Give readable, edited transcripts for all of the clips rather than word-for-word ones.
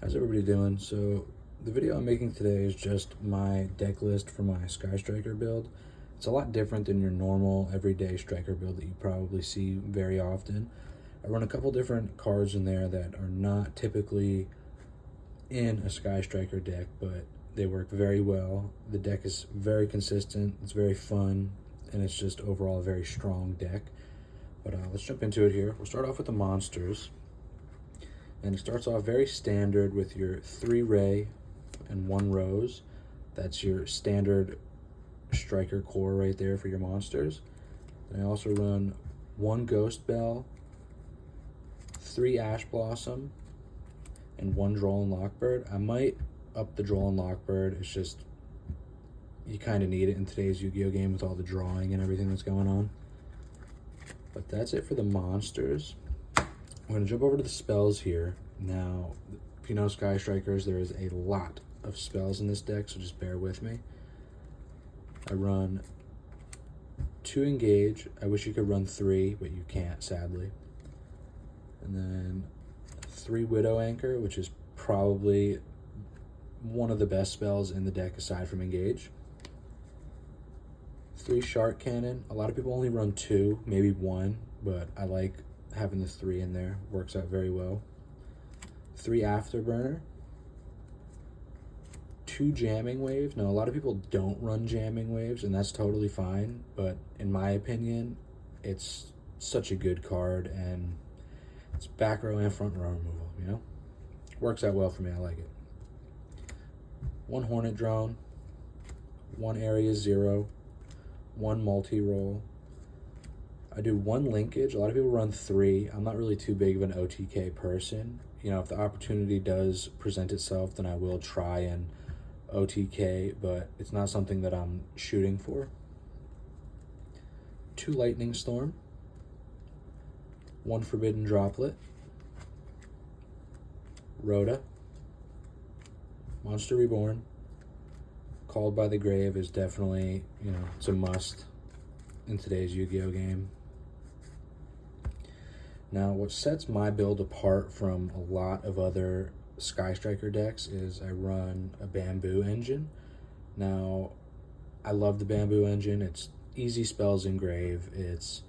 How's everybody doing? So the video I'm making today is just my deck list for my Sky Striker build. It's a lot different than your normal everyday Striker build that you probably see very often. I run a couple different cards in there that are not typically in a Sky Striker deck, but they work very well. The deck is very consistent, it's very fun, and it's just overall a very strong deck. But let's jump into it here. We'll start off with the monsters. And it starts off very standard with your 3 Ray and 1 Rose. That's your standard Striker core right there for your monsters. And I also run 1 Ghost Belle, 3 Ash Blossom, and 1 Droll Lockbird. I might up the Droll Lockbird. It's just, you kind of need it in today's Yu-Gi-Oh game with all the drawing and everything that's going on. But that's it for the monsters. I'm going to jump over to the spells here. Now, if you know Sky Strikers, there is a lot of spells in this deck, so just bear with me. I run 2 Engage. I wish you could run 3, but you can't, sadly. And then 3 Widow Anchor, which is probably one of the best spells in the deck aside from Engage. 3 Shark Cannon. A lot of people only run 2, maybe 1, but I like having the 3 in there. Works out very well. 3 Afterburner. 2 Jamming Waves. Now, a lot of people don't run Jamming Waves, and that's totally fine, but in my opinion, it's such a good card, and it's back row and front row removal, you know? Works out well for me, I like it. 1 Hornet Drone. 1 Area Zero. 1 Multi-Roll. I do 1 Linkage. A lot of people run 3. I'm not really too big of an OTK person. You know, if the opportunity does present itself, then I will try and OTK, but it's not something that I'm shooting for. 2 Lightning Storm. 1 Forbidden Droplet. Rhoda. Monster Reborn. Called by the Grave is definitely, you know, it's a must in today's Yu-Gi-Oh game. Now, what sets my build apart from a lot of other Sky Striker decks is I run a Bamboo engine. Now, I love the Bamboo engine. It's easy spells engrave. It's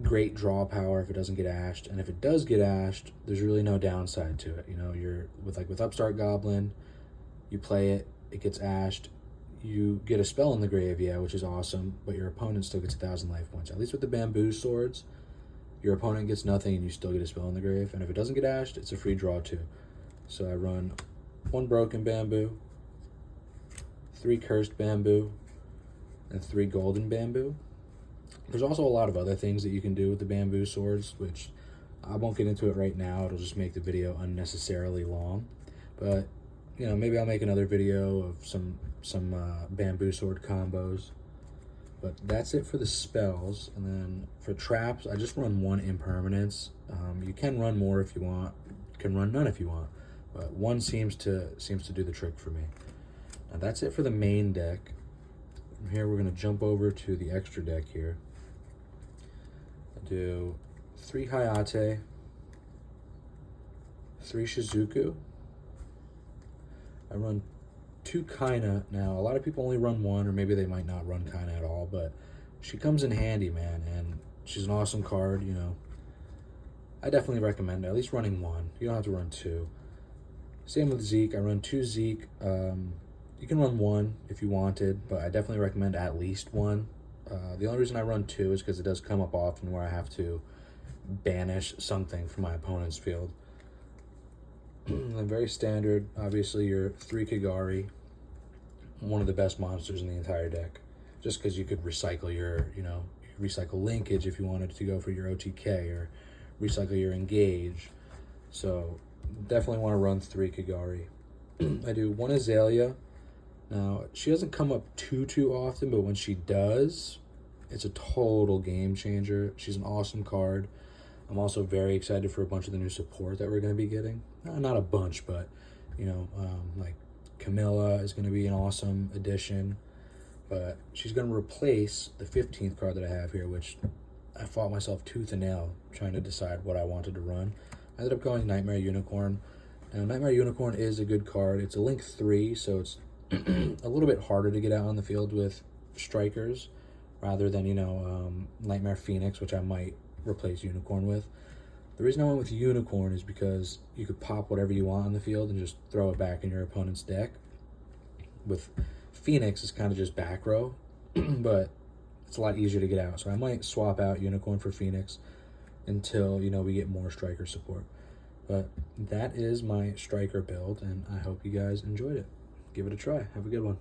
great draw power if it doesn't get ashed, and if it does get ashed, there's really no downside to it. You know, you're with Upstart Goblin, you play it, it gets ashed, you get a spell in the grave, yeah, which is awesome, but your opponent still gets 1,000 life points. At least with the Bamboo swords, your opponent gets nothing and you still get a spell in the grave. And if it doesn't get ashed, it's a free draw too. So I run 1 Broken Bamboo, 3 Cursed Bamboo, and 3 Golden Bamboo. There's also a lot of other things that you can do with the Bamboo swords, which I won't get into it right now. It'll just make the video unnecessarily long. But, you know, maybe I'll make another video of some Bamboo sword combos. But that's it for the spells. And then for traps, I just run 1 Impermanence. You can run more if you want. You can run none if you want. But 1 seems to do the trick for me. Now that's it for the main deck. From here, we're going to jump over to the extra deck here. I do 3 Hayate, 3 Shizuku. I run 2 Kaina. Now, a lot of people only run 1, or maybe they might not run Kaina at all, but she comes in handy, man, and she's an awesome card, you know. I definitely recommend at least running 1. You don't have to run 2. Same with Zeke. I run 2 Zeke. You can run 1 if you wanted, but I definitely recommend at least 1. The only reason I run 2 is because it does come up often where I have to banish something from my opponent's field. And very standard, obviously, your 3 Kigari, one of the best monsters in the entire deck, just because you could recycle your, you know, recycle Linkage if you wanted to go for your OTK, or recycle your Engage. So definitely want to run 3 Kigari. I do 1 Azalea. Now, she doesn't come up too often, but when she does, it's a total game changer. She's an awesome card. I'm also very excited for a bunch of the new support that we're going to be getting. Not a bunch, but, you know, like Camilla is going to be an awesome addition. But she's going to replace the 15th card that I have here, which I fought myself tooth and nail trying to decide what I wanted to run. I ended up going Nightmare Unicorn. Nightmare Unicorn is a good card. It's a Link 3, so it's a little bit harder to get out on the field with strikers rather than, Nightmare Phoenix, which I might replace Unicorn with. The reason I went with Unicorn is because you could pop whatever you want on the field and just throw it back in your opponent's deck. With Phoenix, it's kind of just back row, but it's a lot easier to get out. So I might swap out Unicorn for Phoenix until, we get more striker support. But that is my striker build, and I hope you guys enjoyed it. Give it a try. Have a good one.